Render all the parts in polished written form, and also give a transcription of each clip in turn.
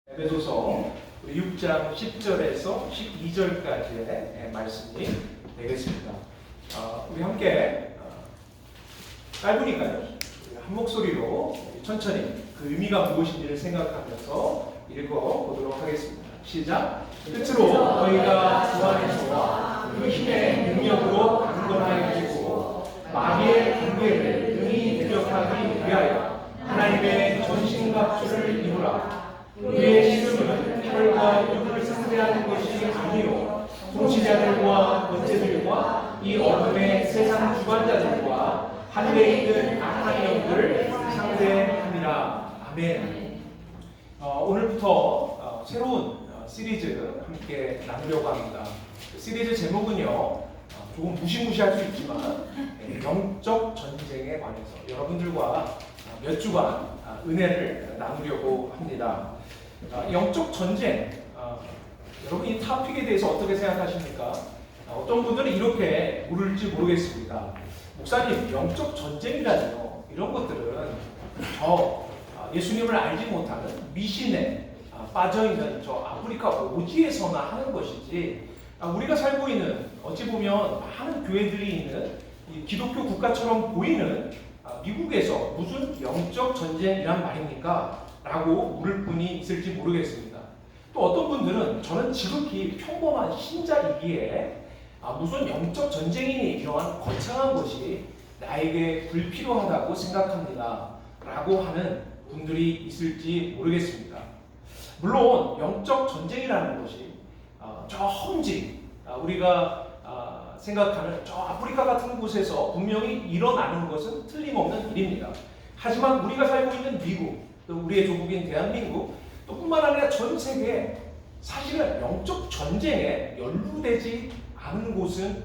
에베소서 6장 10절에서 12절까지의 말씀이 되겠습니다. 우리 함께 짧으니까요. 한 목소리로 천천히 그 의미가 무엇인지를 생각하면서 읽어보도록 하겠습니다. 시작! 끝으로 너희가 주 안에서 그 힘의 능력으로 강건하여지고 마귀의 관계를 능히 대적하기 위하여 하나님의 전신갑주를 입으라. 우리의 씨름은 혈과 육을 상대하는 것이 아니요 통치자들과 권세들과 이 어둠의 세상 주관자들과 하늘에 있는 악한 영들을 상대함이라. 아멘. 오늘부터 새로운 시리즈 함께 나누려고 합니다. 시리즈 제목은요, 조금 무시무시할 수 있지만 영적 전쟁에 관해서 여러분들과 몇 주간 은혜를 나누려고 합니다. 영적 전쟁, 여러분 이 토픽에 대해서 어떻게 생각하십니까? 어떤 분들은 이렇게 물을지 모르겠습니다. 목사님, 영적 전쟁이라뇨? 이런 것들은 저 예수님을 알지 못하는 미신에 빠져있는 저 아프리카 오지에서나 하는 것이지, 우리가 살고 있는 어찌 보면 많은 교회들이 있는 이 기독교 국가처럼 보이는 미국에서 무슨 영적 전쟁이란 말입니까? 라고 물을 분이 있을지 모르겠습니다. 또 어떤 분들은 저는 지극히 평범한 신자이기에 무슨 영적 전쟁이니 이러한 거창한 것이 나에게 불필요하다고 생각합니다. 라고 하는 분들이 있을지 모르겠습니다. 물론 영적 전쟁이라는 것이 저 험지, 우리가 생각하는 저 아프리카 같은 곳에서 분명히 일어나는 것은 틀림없는 일입니다. 하지만 우리가 살고 있는 미국, 또 우리의 조국인 대한민국, 또 뿐만 아니라 전 세계에 사실은 영적 전쟁에 연루되지 않은 곳은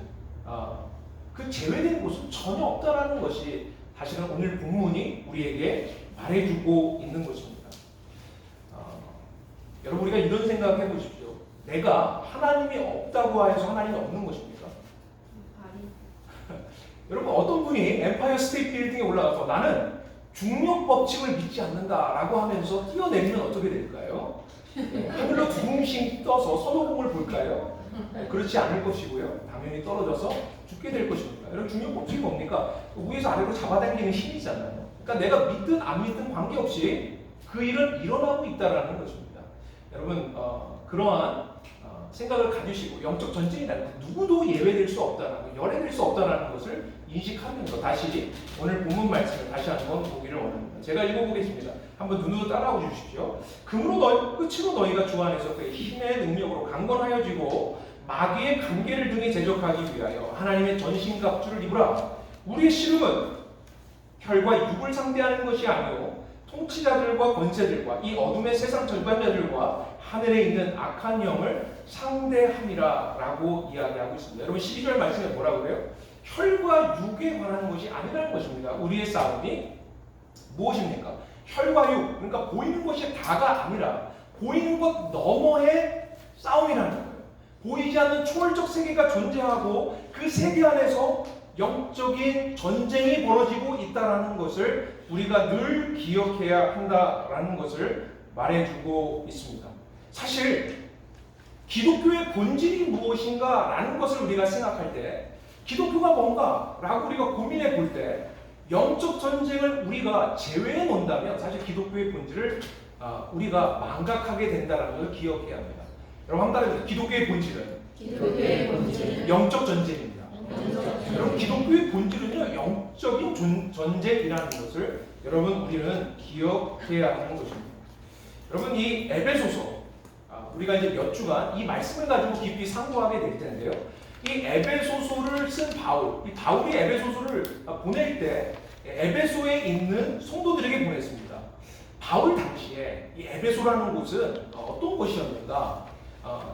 그 제외된 곳은 전혀 없다라는 것이 사실은 오늘 본문이 우리에게 말해주고 있는 것입니다. 여러분, 우리가 이런 생각 해보십시오. 내가 하나님이 없다고 해서 하나님이 없는 것입니까? 여러분, 어떤 분이 엠파이어 스테이트 빌딩에 올라가서 나는 중력 법칙을 믿지 않는다라고 하면서 뛰어내리면 어떻게 될까요? 하늘로 두둥씩 떠서 선호공을 볼까요? 그렇지 않을 것이고요. 당연히 떨어져서 죽게 될 것입니다. 여러분, 중력 법칙이 뭡니까? 위에서 아래로 잡아당기는 힘이잖아요. 그러니까 내가 믿든 안 믿든 관계없이 그 일은 일어나고 있다는 것입니다. 여러분, 그러한 생각을 가지시고 영적 전쟁이라는 것, 누구도 예외될 수 없다는 것, 열애될 수 없다는 것을 인식하면서 다시 오늘 본문 말씀을 다시 한번 보기를 원합니다. 제가 읽어보겠습니다. 한번 눈으로 따라오 주십시오. 끝으로 너희가 주 안에서 그 힘의 능력으로 강건하여지고 마귀의 관계를 등에 대적하기 위하여 하나님의 전신갑주를 입으라. 우리의 씨름은 혈과 육을 상대하는 것이 아니요 통치자들과 권세들과 이 어둠의 세상 전관자들과 하늘에 있는 악한 영을 상대함이라 라고 이야기하고 있습니다. 여러분, 12절 말씀에 뭐라고 그래요? 혈과 육에 관한 것이 아니라는 것입니다. 우리의 싸움이 무엇입니까? 혈과 육, 그러니까 보이는 것이 다가 아니라 보이는 것 너머의 싸움이라는 거예요. 보이지 않는 초월적 세계가 존재하고 그 세계 안에서 영적인 전쟁이 벌어지고 있다는 것을 우리가 늘 기억해야 한다라는 것을 말해주고 있습니다. 사실 기독교의 본질이 무엇인가 라는 것을 우리가 생각할 때, 기독교가 뭔가 라고 우리가 고민해 볼 때 영적 전쟁을 우리가 제외해 놓는다면 사실 기독교의 본질을 우리가 망각하게 된다는 것을 기억해야 합니다. 여러분, 한 달에 기독교의 본질은 영적 전쟁입니다. 여러분, 기독교의 본질은요, 영적인 전쟁이라는 것을 여러분, 우리는 기억해야 하는 것입니다. 여러분, 이 에베소서, 우리가 이제 몇 주간 이 말씀을 가지고 깊이 상고하게 될 텐데요. 이 에베소서를 쓴 바울, 이 바울이 에베소서를 보낼 때 에베소에 있는 성도들에게 보냈습니다. 바울 당시에 이 에베소라는 곳은 어떤 곳이었는가?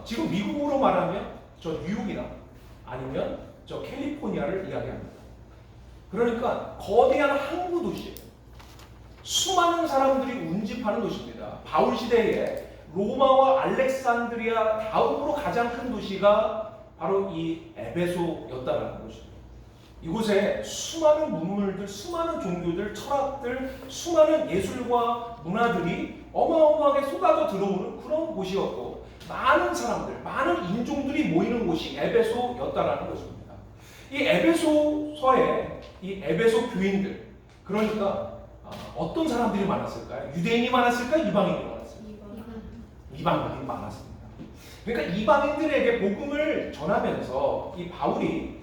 지금 미국으로 말하면 저 뉴욕이나 아니면 저 캘리포니아를 이야기합니다. 그러니까 거대한 항구 도시, 수많은 사람들이 운집하는 도시입니다. 바울 시대에 로마와 알렉산드리아 다음으로 가장 큰 도시가 바로 이 에베소였다라는 것입니다. 이곳에 수많은 문물들, 수많은 종교들, 철학들, 수많은 예술과 문화들이 어마어마하게 쏟아져 들어오는 그런 곳이었고 많은 사람들, 많은 인종들이 모이는 곳이 에베소였다라는 것입니다. 이 에베소서에 이 에베소 교인들, 그러니까 어떤 사람들이 많았을까요? 유대인이 많았을까요? 이방인이 많았을까요? 이방인이 많았습니다. 그러니까 이방인들에게 복음을 전하면서 이 바울이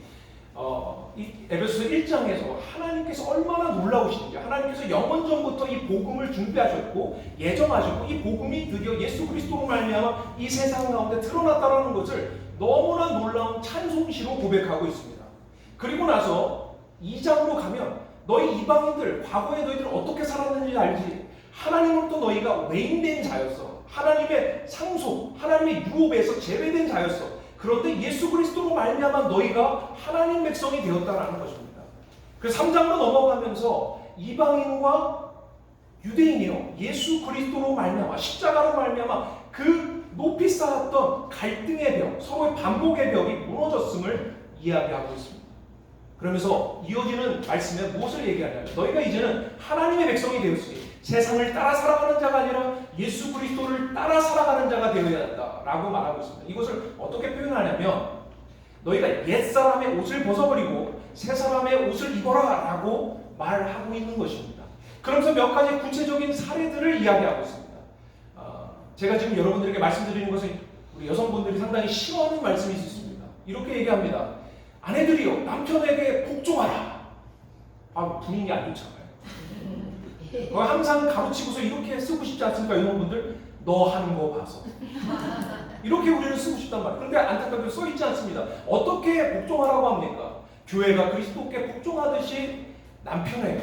이 에베소서 1장에서 하나님께서 얼마나 놀라우신지, 하나님께서 영원 전부터 이 복음을 준비하셨고 예정하셨고 이 복음이 드디어 예수 그리스도로 말미암아 이 세상 가운데 드러났다라는 것을 너무나 놀라운 찬송시로 고백하고 있습니다. 그리고 나서 2장으로 가면 너희 이방인들, 과거에 너희들 어떻게 살았는지 알지? 하나님으로부터 너희가 외인된 자였어. 하나님의 상속, 하나님의 유업에서 제외된 자였어. 그런데 예수 그리스도로 말미암아 너희가 하나님 백성이 되었다라는 것입니다. 그래서 3장으로 넘어가면서 이방인과 유대인이요, 예수 그리스도로 말미암아 십자가로 말미암아 그 높이 쌓았던 갈등의 벽, 서로의 반복의 벽이 무너졌음을 이야기하고 있습니다. 그러면서 이어지는 말씀에 무엇을 얘기하냐면 너희가 이제는 하나님의 백성이 되었으니 세상을 따라 살아가는 자가 아니라 예수 그리스도를 따라 살아가는 자가 되어야 한다라고 말하고 있습니다. 이것을 어떻게 표현하냐면 너희가 옛사람의 옷을 벗어버리고 새사람의 옷을 입어라 라고 말하고 있는 것입니다. 그러면서 몇 가지 구체적인 사례들을 이야기하고 있습니다. 제가 지금 여러분들에게 말씀드리는 것은 우리 여성분들이 상당히 싫어하는 말씀이 있습니다. 이렇게 얘기합니다. 아내들이요, 남편에게 복종하라. 분위기 안 좋잖아요. 항상 가로치고서 이렇게 쓰고 싶지 않습니까? 여러분들? 너 하는 거 봐서. 이렇게 우리는 쓰고 싶단 말이에요. 그런데 안타깝게 써있지 않습니다. 어떻게 복종하라고 합니까? 교회가 그리스도께 복종하듯이 남편에게,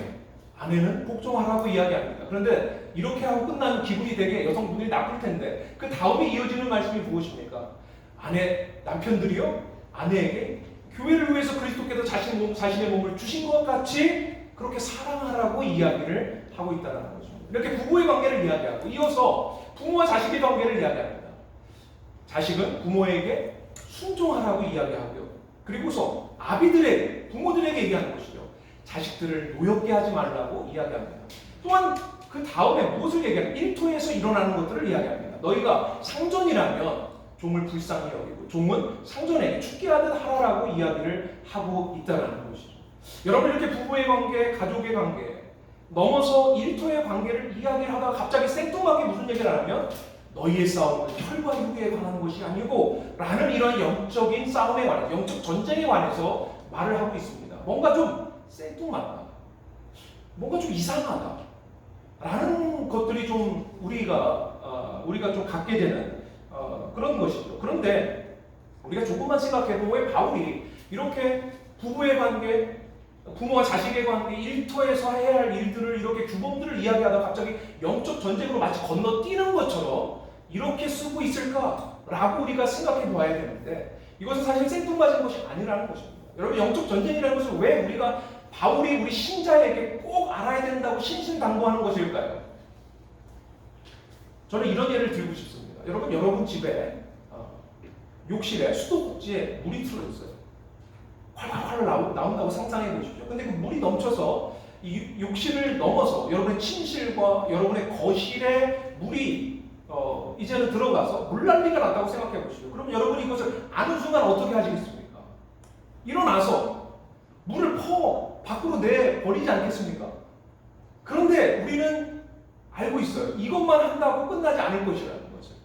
아내는 복종하라고 이야기합니다. 그런데 이렇게 하고 끝나면 기분이 되게 여성분들이 나쁠 텐데 그 다음에 이어지는 말씀이 무엇입니까? 남편들이요, 아내에게 교회를 위해서 그리스도께서 자신의 몸을 주신 것 같이 그렇게 사랑하라고 이야기를 하고 있다는 거죠. 이렇게 부부의 관계를 이야기하고 이어서 부모와 자식의 관계를 이야기합니다. 자식은 부모에게 순종하라고 이야기하고요. 그리고서 아비들에게, 부모들에게 얘기하는 것이죠. 자식들을 노엽게 하지 말라고 이야기합니다. 또한 그 다음에 무엇을 얘기하냐? 1토에서 일어나는 것들을 이야기합니다. 너희가 상전이라면 종을 불쌍히 여기고 종은 상전에게 죽게 하듯 하라라고 이야기를 하고 있다는 것이죠. 여러분, 이렇게 부부의 관계, 가족의 관계 넘어서 1토의 관계를 이야기를 하다가 갑자기 생뚱하게 무슨 얘기를 하냐면 너희의 싸움은 혈과 육에 관한 것이 아니고 라는 이런 영적인 싸움에 관해, 영적 전쟁에 관해서 말을 하고 있습니다. 뭔가 좀 생뚱맞다, 뭔가 좀 이상하다 라는 것들이 좀 우리가 좀 갖게 되는 그런 것이죠. 그런데 우리가 조금만 생각해보면 왜 바울이 이렇게 부부의 관계, 부모와 자식의 관계, 일터에서 해야 할 일들을 이렇게 규범들을 이야기하다가 갑자기 영적 전쟁으로 마치 건너뛰는 것처럼 이렇게 쓰고 있을까라고 우리가 생각해 보아야 되는데 이것은 사실 생뚱맞은 것이 아니라는 것입니다. 여러분, 영적 전쟁이라는 것을 왜 바울이 우리 신자에게 꼭 알아야 된다고 신신당부하는 것일까요? 저는 이런 예를 들고 싶습니다. 여러분 집에 욕실에 수도꼭지에 물이 틀어있어요. 활활활 나온다고 상상해 보십시오. 근데 그 물이 넘쳐서 이 욕실을 넘어서 여러분의 침실과 여러분의 거실에 물이 이제는 들어가서 물난리가 났다고 생각해 보십시오. 그럼 여러분이 이것을 아는 순간 어떻게 하시겠습니까? 일어나서 물을 밖으로 내버리지 않겠습니까? 그런데 우리는 알고 있어요. 이것만 한다고 끝나지 않을 것이라는 것을.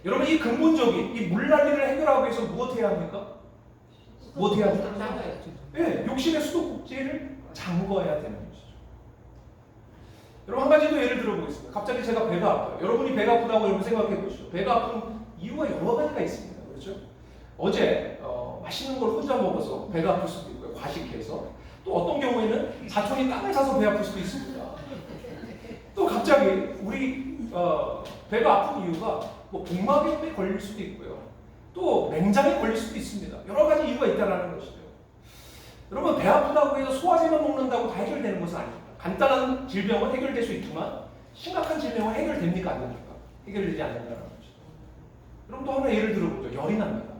여러분, 이 근본적인 이 물난리를 해결하기 위해서 무엇해야 합니까? 무엇해야 합니까? 네, 욕실의 수도꼭지를 잠궈야 되는 것이죠. 여러분, 한 가지 더 예를 들어보겠습니다. 갑자기 제가 배가 아파요. 여러분이 배가 아프다고 여러분 생각해 보시죠. 배가 아픈 이유가 여러 가지가 있습니다. 그렇죠? 어제 맛있는 걸 혼자 먹어서 배가 아플 수도 있고요. 과식해서. 또 어떤 경우에는 사촌이 땅을 사서 배 아플 수도 있습니다. 또 갑자기 우리 배가 아픈 이유가 뭐 복막염에 걸릴 수도 있고요. 또 맹장에 걸릴 수도 있습니다. 여러 가지 이유가 있다는 것이죠. 여러분, 배 아프다고 해서 소화제만 먹는다고 다 해결되는 것은 아닙니다. 간단한 질병은 해결될 수 있지만 심각한 질병은 해결됩니까? 안 됩니까? 해결되지 않는다는 것이죠. 여러분, 또 하나 예를 들어보죠. 열이 납니다.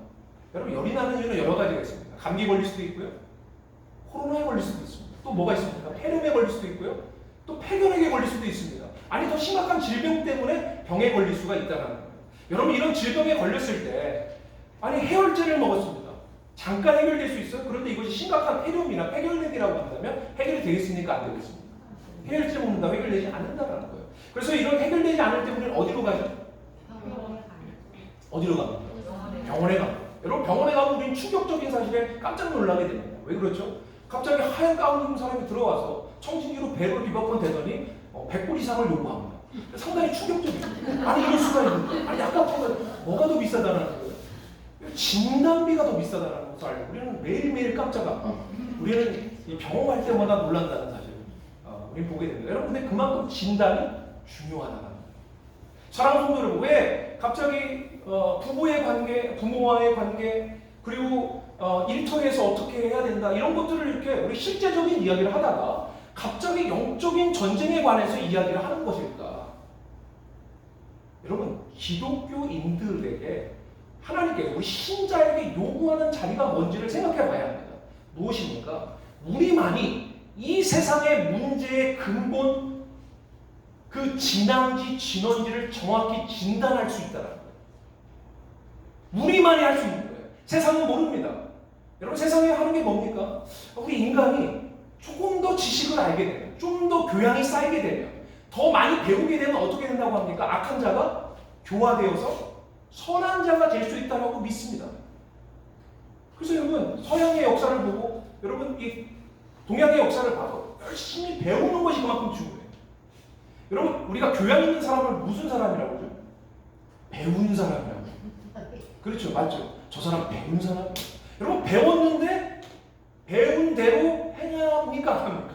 여러분, 열이 나는 이유는 여러 가지가 있습니다. 감기 걸릴 수도 있고요. 코로나에 걸릴 수도 있습니다. 또 뭐가 있습니까? 폐렴에 걸릴 수도 있고요. 또 폐결핵에 걸릴 수도 있습니다. 아니 더 심각한 질병 때문에 병에 걸릴 수가 있다는 거예요. 여러분 이런 질병에 걸렸을 때 아니 해열제를 먹었습니다. 잠깐 해결될 수 있어요. 그런데 이것이 심각한 폐렴이나 폐결핵이라고 한다면 해결이 되겠습니까? 안 되겠습니까? 해열제 먹는다고 해결되지 않는다는 거예요. 그래서 이런 해결되지 않을 때 우리는 어디로 가죠? 어디로 갑니까? 병원에 갑니다. 여러분 병원에 가면 우리는 충격적인 사실에 깜짝 놀라게 됩니다. 왜 그렇죠? 갑자기 하얀 가운 입은 사람이 들어와서 청진기로 배를 비박번 대더니 100불 이상을 요구합니다. 상당히 충격적입니다. 아니 이럴 수가 있는데 아니 아까보다 뭐가 더 비싸다는 거예요? 진단비가 더 비싸다는 것을 알고 우리는 매일매일 깜짝아 우리는 이 병원 갈 때마다 놀란다는 사실을 우리는 보게 됩니다. 여러분 근데 그만큼 진단이 중요하다는 거예요. 사랑하는 성도 여러분 왜 갑자기 부부의 관계, 부모와의 관계 그리고 일터에서 어떻게 해야 된다 이런 것들을 이렇게 우리 실제적인 이야기를 하다가 갑자기 영적인 전쟁에 관해서 이야기를 하는 것일까? 여러분 기독교인들에게 하나님께서 우리 신자에게 요구하는 자리가 뭔지를 생각해 봐야 합니다. 무엇입니까? 우리만이 이 세상의 문제의 근본 그 진앙지 진원지를 정확히 진단할 수 있다는 거예요. 우리만이 할 수 있는 거예요. 세상은 모릅니다. 여러분 세상에 하는 게 뭡니까? 우리 인간이 조금 더 지식을 알게 되면 좀 더 교양이 쌓이게 되면 더 많이 배우게 되면 어떻게 된다고 합니까? 악한 자가 교화되어서 선한 자가 될 수 있다고 믿습니다. 그래서 여러분 서양의 역사를 보고 여러분 이 동양의 역사를 봐도 열심히 배우는 것이 그만큼 중요해요. 여러분 우리가 교양 있는 사람을 무슨 사람이라고 하죠? 배운 사람이라고. 그렇죠, 맞죠? 저 사람 배운 사람. 여러분 배웠는데 배운 대로 해야 합니까? 안 합니까?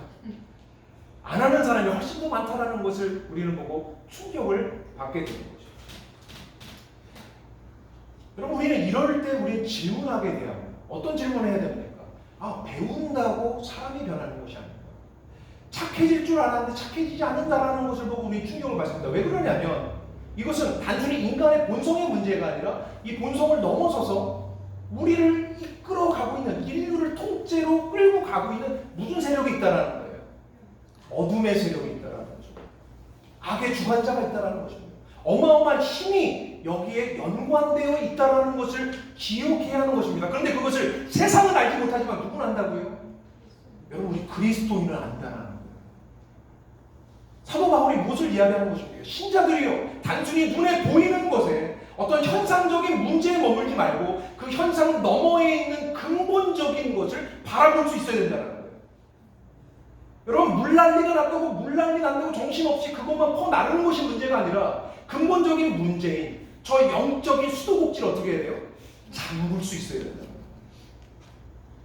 안 하는 사람이 훨씬 더 많다는 것을 우리는 보고 충격을 받게 되는 거죠. 여러분 우리는 이럴 때 우리는 질문하게 돼야 합니다. 어떤 질문을 해야 됩니까? 배운다고 사람이 변하는 것이 아닙니다. 착해질 줄 알았는데 착해지지 않는다라는 것을 보고 우리는 충격을 받습니다. 왜 그러냐면 이것은 단순히 인간의 본성의 문제가 아니라 이 본성을 넘어서서 우리를 이끌어가고 있는 인류를 통째로 끌고 가고 있는 무슨 세력이 있다는 거예요. 어둠의 세력이 있다는 거죠. 악의 주관자가 있다는 것입니다. 어마어마한 힘이 여기에 연관되어 있다는 것을 기억해야 하는 것입니다. 그런데 그것을 세상은 알지 못하지만 누구는 안다고요? 여러분 우리 그리스도인은 안다는 거예요. 사도 바울이 무엇을 이야기하는 것입니까? 신자들이요 단순히 눈에 보이는 것에 어떤 현상적인 문제에 머물지 말고 그 현상 너머에 있는 근본적인 것을 바라볼 수 있어야 된다는 거예요. 여러분 물난리가 났다고 물난리 난다고 정신없이 그것만 퍼나르는 것이 문제가 아니라 근본적인 문제인 저 영적인 수도꼭지를 어떻게 해야 돼요? 잠글 수 있어야 된다.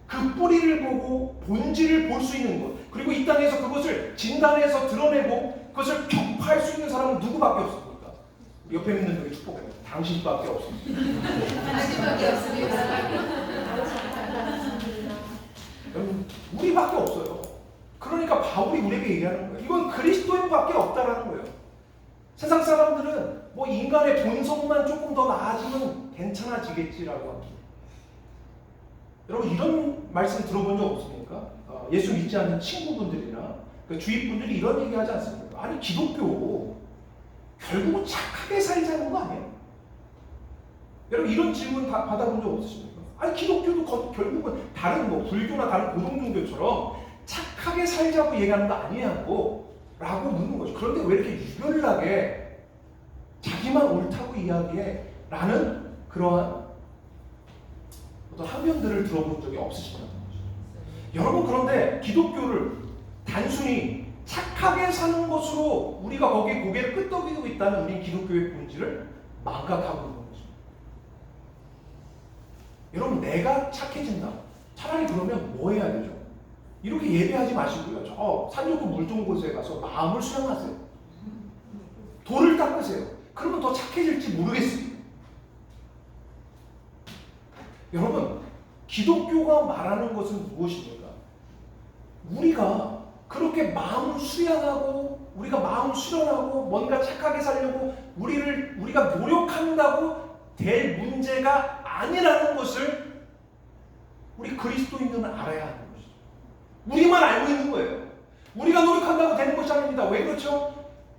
그 뿌리를 보고 본질을 볼 수 있는 것 그리고 이 땅에서 그것을 진단해서 드러내고 그것을 격파할 수 있는 사람은 누구밖에 없습니까? 옆에 있는 분에게 축복합니다. 당신밖에 없습니다. 당신밖에 없습니다. 여러분 우리밖에 없어요. 그러니까 바울이 우리에게 얘기하는 거예요. 이건 그리스도인밖에 없다라는 거예요. 세상 사람들은 뭐 인간의 본성만 조금 더 나아지면 괜찮아지겠지라고 합니다. 여러분 이런 말씀 들어본 적 없습니까? 예수 믿지 않는 친구분들이나 그 주위 분들이 이런 얘기하지 않습니까? 아니 기독교 결국은 착하게 살자는 거 아니에요? 여러분 이런 질문 받아본 적 없으십니까? 아니 기독교도 결국은 다른 뭐 불교나 다른 고등종교처럼 착하게 살자고 얘기하는 거 아니냐고 라고 묻는 거죠. 그런데 왜 이렇게 유별나게 자기만 옳다고 이야기해? 라는 그러한 어떤 항변들을 들어본 적이 없으시다는 거죠. 여러분 그런데 기독교를 단순히 착하게 사는 것으로 우리가 거기에 고개를 끄덕이고 있다는 우리 기독교의 본질을 망각하고 있는 거죠. 여러분 내가 착해진다. 차라리 그러면 뭐 해야 되죠? 이렇게 예배하지 마시고요. 저 산 좋고 물 좋은 곳에 가서 마음을 수양하세요. 돌을 닦으세요. 그러면 더 착해질지 모르겠습니다. 여러분 기독교가 말하는 것은 무엇입니까? 우리가 그렇게 마음을 수양하고 우리가 마음 수련하고 뭔가 착하게 살려고 우리가 노력한다고 될 문제가 아니라는 것을 우리 그리스도인들은 알아야 하는 것이죠. 우리만 알고 있는 거예요. 우리가 노력한다고 되는 것이 아닙니다. 왜 그렇죠?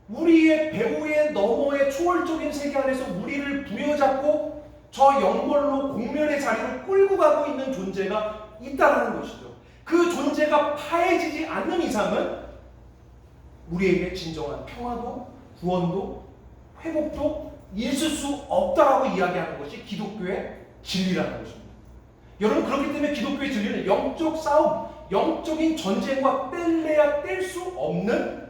우리의 배후의 너머의 초월적인 세계 안에서 우리를 부여잡고 저 영벌로 공멸의 자리로 끌고 가고 있는 존재가 있다는 것이죠. 그 존재가 파해지지 않는 이상은 우리에게 진정한 평화도 구원도 회복도 있을 수 없다라고 이야기하는 것이 기독교의 진리라는 것입니다. 여러분, 그렇기 때문에 기독교의 진리는 영적 싸움, 영적인 전쟁과 뗄래야 뗄 수 없는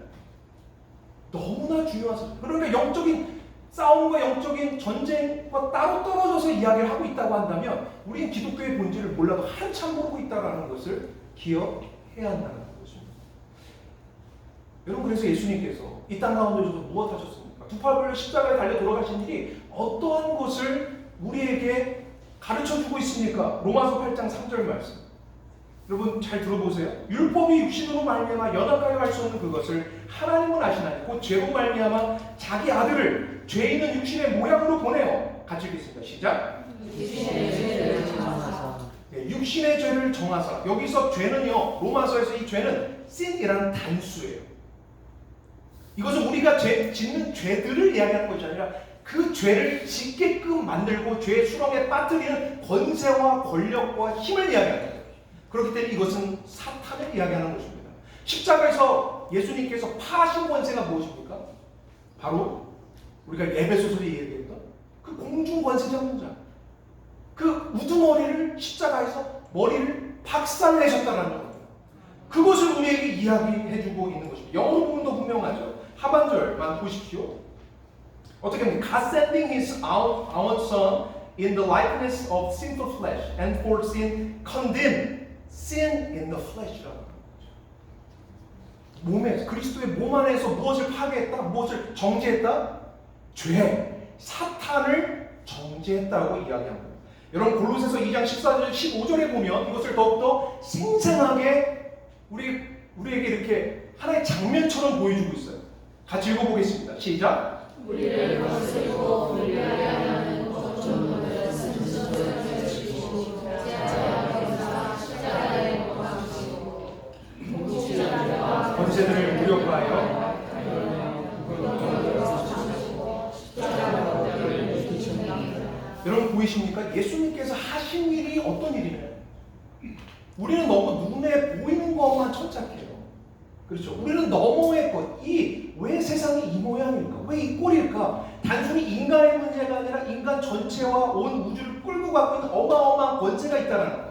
너무나 중요한 사실. 그러니까 영적인 싸움과 영적인 전쟁과 따로 떨어져서 이야기를 하고 있다고 한다면 우리는 기독교의 본질을 몰라도 한참 모르고 있다는 것을 기억해야 한다는 것입니다. 여러분, 그래서 예수님께서 이 땅 가운데서도 무엇 하셨습니까? 두 팔 벌려 십자가에 달려 돌아가신 일이 어떠한 것을 우리에게 가르쳐주고 있습니까? 로마서 8장 3절 말씀. 여러분 잘 들어보세요. 율법이 육신으로 말미암아 연합하여 할 수 없는 그것을 하나님은 아시나니 곧 죄로 말미암아 자기 아들을 죄 있는 육신의 모양으로 보내어. 같이 읽겠습니다. 시작. 육신의 죄를 정하사. 여기서 죄는요, 로마서에서 이 죄는 sin이라는 단수예요. 이것은 우리가 짓는 죄들을 이야기하는 것이 아니라 그 죄를 짓게끔 만들고 죄의 수렁에 빠뜨리는 권세와 권력과 힘을 이야기하는 거예요. 그렇기 때문에 이것은 사탄을 이야기하는 것입니다. 십자가에서 예수님께서 파하신 권세가 무엇입니까? 바로 우리가 에베소서에 얘기했던 그 공중 권세 잡는 자, 그 우두머리를 십자가에서 머리를 박살내셨다는 겁니다. 그것을 우리에게 이야기해주고 있는 것입니다. 영어 부분도 분명하죠. 하반절만 보십시오. 어떻게 보면 God sending His our Son in the likeness of sinful flesh and for sin condemned sin in the flesh라고 하는 거죠. 몸에 그리스도의 몸 안에서 무엇을 파괴했다? 무엇을 정죄했다? 죄, 사탄을 정죄했다고 이야기합니다. 여러분 골로새서 2장 14절 15절에 보면 이것을 더욱더 생생하게 우리에게 이렇게 하나의 장면처럼 보여주고 있어요. 같이 읽어보겠습니다. 시작. 우리를 거스리고 불리하게 하는 어떤 놈을 승천시키시고 십자가에 못 박으시고 권세들을 무력화하여 여러분 보이십니까? 예수님께서 하신 일이 어떤 일이냐? 우리는 너무 눈에 보이는 것만 천착해요. 그렇죠? 우리는 너머의 것, 왜 세상이 이 모양일까? 왜 이 꼴일까? 단순히 인간의 문제가 아니라 인간 전체와 온 우주를 끌고 가고 있는 어마어마한 권세가 있다는 것.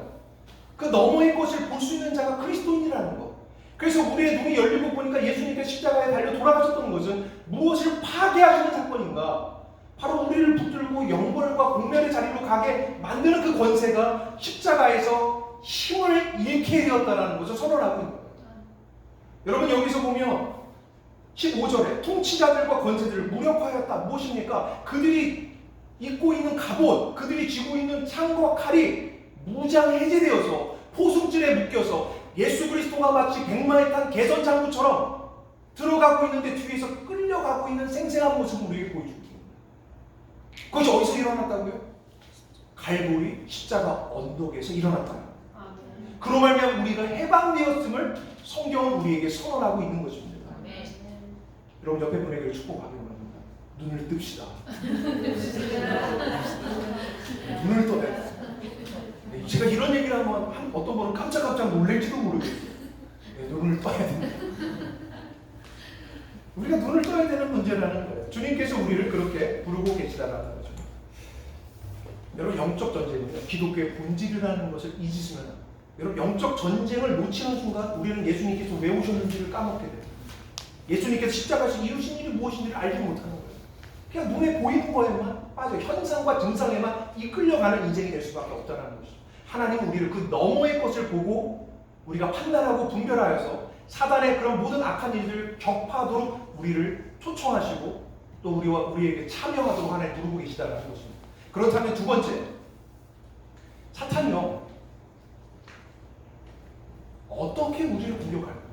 그 너머의 것을 볼 수 있는 자가 그리스도인이라는 것. 그래서 우리의 눈이 열리고 보니까 예수님께서 십자가에 달려 돌아가셨던 것은 무엇을 파괴하시는 사건인가? 바로 우리를 붙들고 영벌과 공멸의 자리로 가게 만드는 그 권세가 십자가에서 힘을 잃게 되었다는 것을 선언하고 있는 거예요. 여러분 여기서 보면 15절에 통치자들과 권세들을 무력화하였다. 무엇입니까? 그들이 입고 있는 갑옷, 그들이 쥐고 있는 창과 칼이 무장 해제되어서 포승줄에 묶여서 예수 그리스도가 마치 백마에 탄 개선장구처럼 들어가고 있는데 뒤에서 끌려가고 있는 생생한 모습을 우리에게 보여줍니다. 그것이 어디서 일어났다고요? 갈보리 십자가 언덕에서 일어났다. 그로 말미암아 우리가 해방되었음을 성경은 우리에게 선언하고 있는 것입니다. 여러분 옆에 분에게 축복하기 원합니다. 눈을 뜹시다. 눈을 떠요. 제가 이런 얘기를 하면 어떤 분은 깜짝깜짝 놀랄지도 모르겠어요. 눈을 떠야 됩니다. 우리가 눈을 떠야 되는 문제라는 거예요. 주님께서 우리를 그렇게 부르고 계시다는 거죠. 여러분 영적 전쟁은요, 기독교의 본질이라는 것을 잊으시면 합니다. 여러분 영적 전쟁을 놓치는 순간 우리는 예수님께서 왜 오셨는지를 까먹게 돼요. 예수님께서 십자가에서 이루신 일이 무엇인지를 알지 못하는 거예요. 그냥 눈에 보이는 거에만 빠져 현상과 증상에만 이끌려가는 인생이 될 수밖에 없다는 것이죠. 하나님은 우리를 그 너머의 것을 보고 우리가 판단하고 분별하여서 사단의 그런 모든 악한 일들을 격파하도록 우리를 초청하시고 또 우리에게 참여하도록 하나님 부르고 계시다는 것입니다. 그렇다면 두 번째, 사탄이요 어떻게 우리를 공격할까요?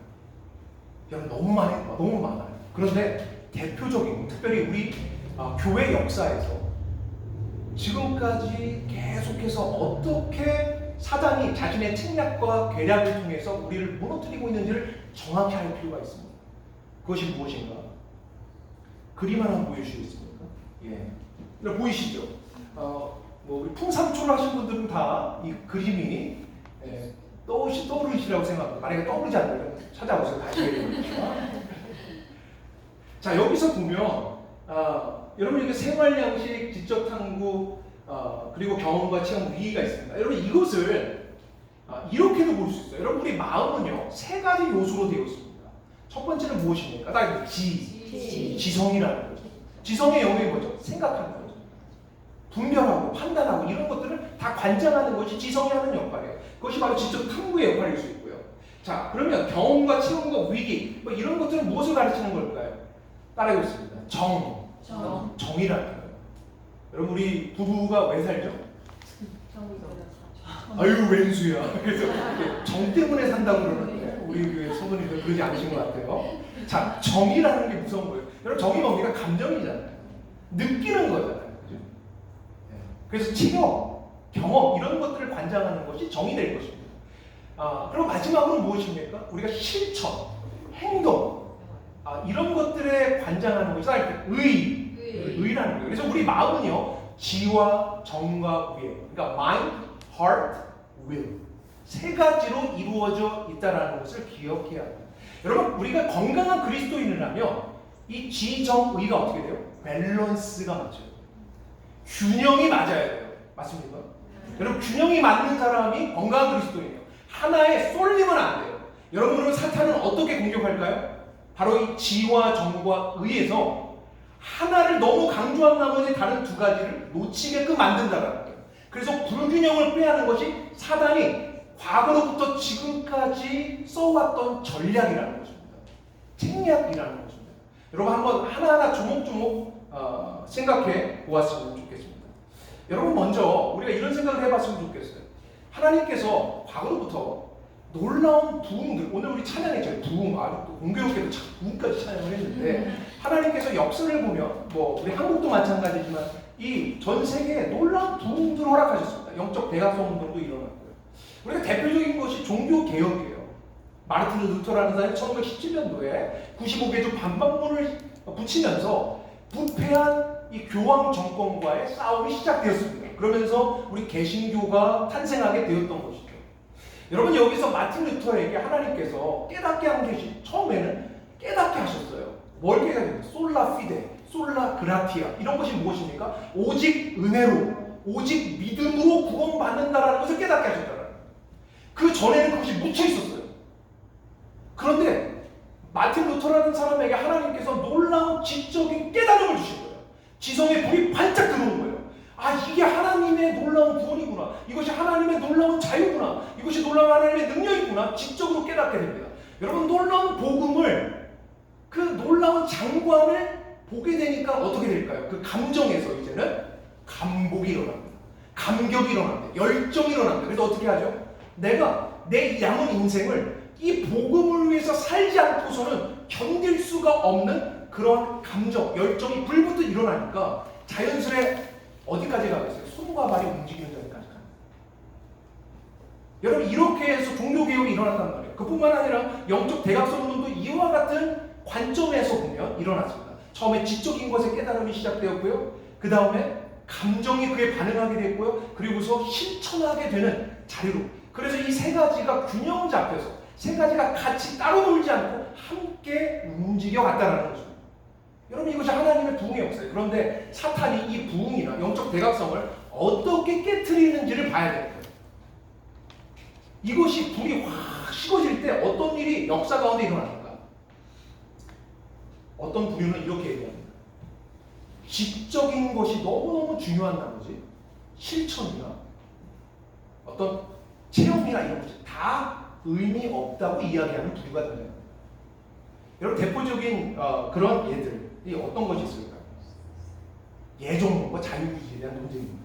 여러분 너무 많아요. 그런데 대표적인, 특별히 우리 교회 역사에서 지금까지 계속해서 어떻게 사단이 자신의 책략과 계략을 통해서 우리를 무너뜨리고 있는지를 정확히 알 필요가 있습니다. 그것이 무엇인가? 그림 하나 보여주시겠습니까? 예, 보이시죠? 우리 풍삼초를 하신 분들은 다 이 그림이 떠오르시라고 생각합니다. 만약에 떠오르지 않으면 찾아오세요. 다시 해드리겠습니다. 자, 여기서 보면 여러분 이게 생활양식, 지적탐구, 그리고 경험과 체험 위기가 있습니다. 여러분 이것을 이렇게도 볼 수 있어요. 여러분 우리 마음은요 3가지 요소로 되어 있습니다. 첫 번째는 무엇입니까? 딱 지성이라는 거죠. 지성의 영역이 뭐죠? 생각하는 거죠. 분별하고 판단하고 이런 것들을 다 관장하는 것이 지성이 하는 역할이에요. 그것이 바로 지적 탐구의 역할일 수 있고요. 자, 그러면 경험과 체험과 위기 이런 것들은 무엇을 가르치는 걸까요? 따라하겠습니다. 정이라는 거예요. 여러분 우리 부부가 왜 살죠? 아유 왼수야. 그래서 정 때문에 산다고 그러는데 우리 교회 성도님들 그러지 않으신 것 같아요. 자, 정이라는 게 무서운 거예요. 여러분 정이 뭡니까? 감정이잖아요. 느끼는 거잖아요. 그죠? 그래서 체험, 경험 이런 것들을 관장하는 것이 정이 될 것입니다. 그럼 마지막으로 무엇입니까? 우리가 실천, 행동 이런 것들에 관장하는 것이 의라는 거예요. 그래서 우리 마음은요 지와 정과 위에, 그러니까 mind, heart, will 3가지로 이루어져 있다는 것을 기억해야 합니다. 여러분 우리가 건강한 그리스도인이라면 이 지정의가 어떻게 돼요? 밸런스가 맞죠. 균형이 맞아야 돼요. 맞습니까? 여러분 균형이 맞는 사람이 건강한 그리스도인이에요. 하나에 쏠리면 안 돼요. 여러분 그러면 사탄은 어떻게 공격할까요? 바로 이 지와 정과 의에서 하나를 너무 강조한 나머지 다른 2가지를 놓치게끔 만든다는 거예요. 그래서 불균형을 빼앗는 것이 사단이 과거로부터 지금까지 써왔던 전략이라는 것입니다. 책략이라는 것입니다. 여러분 한번 하나하나 조목조목 생각해 보았으면 좋겠습니다. 여러분 먼저 우리가 이런 생각을 해봤으면 좋겠어요. 하나님께서 과거로부터 놀라운 부흥들, 오늘 우리 찬양했죠. 부흥, 아주 공교롭게도 부흥까지 찬양을 했는데 하나님께서 역사를 보면 우리 한국도 마찬가지지만 이 전 세계에 놀라운 부흥들을 허락하셨습니다. 영적 대각성 운동도 일어났고요. 우리가 대표적인 것이 종교 개혁이에요. 마르틴 루터라는 사람이 1917년도에 95개조 반박문을 붙이면서 부패한 이 교황 정권과의 싸움이 시작되었습니다. 그러면서 우리 개신교가 탄생하게 되었던 것이죠. 여러분 여기서 마틴 루터에게 하나님께서 깨닫게 한 것이 처음에는 깨닫게 하셨어요. 뭘 깨닫게 했어요? 솔라 피데, 솔라 그라티아 이런 것이 무엇입니까? 오직 은혜로, 오직 믿음으로 구원받는다라는 것을 깨닫게 하셨잖아요. 그 전에는 그것이 묻혀 있었어요. 그런데 마틴 루터라는 사람에게 하나님께서 놀라운 지적인 깨달음을 주신 거예요. 지성의 불이 반짝 들어온 거예요. 이게 하나님의 놀라운 구원이구나. 이것이 하나님의 놀라운 자유구나. 이것이 놀라운 하나님의 능력이구나. 지적으로 깨닫게 됩니다. 여러분 놀라운 복음을, 그 놀라운 장관을 보게 되니까 어떻게 될까요? 그 감정에서 이제는 감복이 일어납니다. 감격이 일어납니다. 열정이 일어납니다. 그래서 어떻게 하죠? 내가 내 남은 인생을 이 복음을 위해서 살지 않고서는 견딜 수가 없는 그런 감정, 열정이 불부터 일어나니까 자연스레 어디까지 가겠어요? 손과 발이 움직이는 데까지 갑니다. 여러분 이렇게 해서 종교개혁이 일어났단 말이에요. 그뿐만 아니라 영적 대각성 운동도 이와 같은 관점에서 보면 일어났습니다. 처음에 지적인 것에 깨달음이 시작되었고요. 그 다음에 감정이 그에 반응하게 됐고요. 그리고서 실천하게 되는 자리로. 그래서 이 3가지가 균형 잡혀서 3가지가 같이 따로 놀지 않고 함께 움직여 갔다는 거죠. 여러분 이것이 하나님의 부흥의 역사예요. 그런데 사탄이 이 부흥이나 영적 대각성을 어떻게 깨트리는지를 봐야 돼요. 이것이 불이 확 식어질 때 어떤 일이 역사 가운데 일어납니까? 어떤 부류는 이렇게 얘기합니다. 지적인 것이 너무너무 중요한 나머지 실천이나 어떤 체험이나 이런 것이 다 의미 없다고 이야기하는 부류가 됩니다. 여러분 대표적인 그런 예들이 어떤 것이 있을까요? 예종론과 자유의지에 대한 논쟁입니다.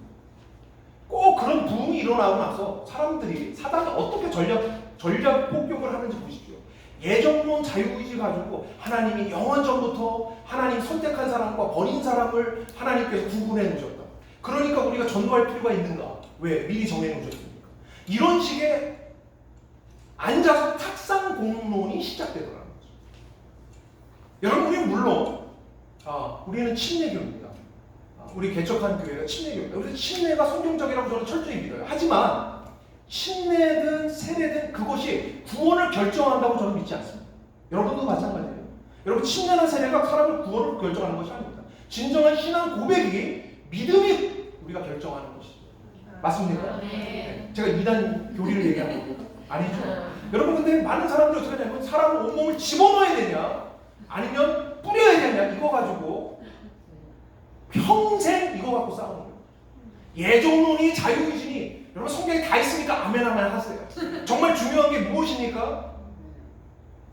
꼭 그런 부흥이 일어나고 나서 사람들이 사단이 어떻게 전략 폭격을 하는지 보십시오. 예정론 자유의지 가지고 하나님이 영원전부터 하나님 선택한 사람과 버린 사람을 하나님께서 구분해 놓으셨다. 그러니까 우리가 전도할 필요가 있는가? 왜? 미리 정해 놓으셨습니까? 이런 식의 앉아서 탁상 공론이 시작되더라고요. 여러분, 우리는 물론 우리는 침례교입니다. 우리 개척한 교회가 침례교입니다. 그래서 침례가 성경적이라고 저는 철저히 믿어요. 하지만 침례든 세례든 그것이 구원을 결정한다고 저는 믿지 않습니다. 여러분도 마찬가지예요. 여러분, 침례나 세례가 사람을 구원을 결정하는 것이 아닙니다. 진정한 신앙 고백이 믿음이 우리가 결정하는 것이죠. 맞습니까? 네. 제가 이단 교리를 얘기하는 겁니까? 아니죠. 여러분, 근데 많은 사람들이 어떻게 하냐면 사람을 온몸을 집어넣어야 되냐 아니면 뿌려야 되냐 이거 가지고 평생 이거 갖고 싸우는 거예요. 예정론이 자유의지니 여러분 성경에 다 있으니까 아멘 하세요. 정말 중요한 게 무엇입니까?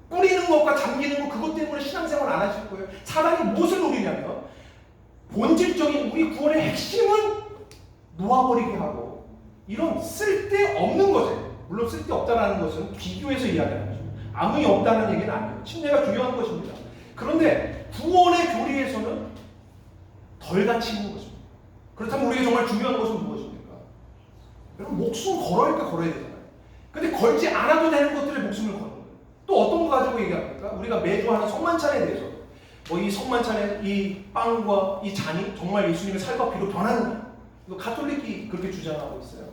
뿌리는 것과 잠기는 것 그것 때문에 신앙생활 안 하실 거예요. 사단이 무엇을 노리냐면 본질적인 우리 구원의 핵심은 놓아버리게 하고 이런 쓸데없는 것에 물론 쓸데없다는 것은 비교해서 이야기하는 거죠. 아무 이 없다는 얘기는 아니에요. 침례가 중요한 것입니다. 그런데 구원의 교리에서는 덜 가치 있는 것입니다. 그렇다면 우리에게 정말 중요한 것은 무엇입니까? 여러분 목숨 걸어야 되잖아요. 근데 걸지 않아도 되는 것들에 목숨을 거는 거예요. 또 어떤 거 가지고 얘기합니까? 우리가 매주 하는 성만찬에 대해서 이 성만찬의 이 빵과 이 잔이 정말 예수님의 살과 피로 변하느냐 이거 가톨릭이 그렇게 주장하고 있어요.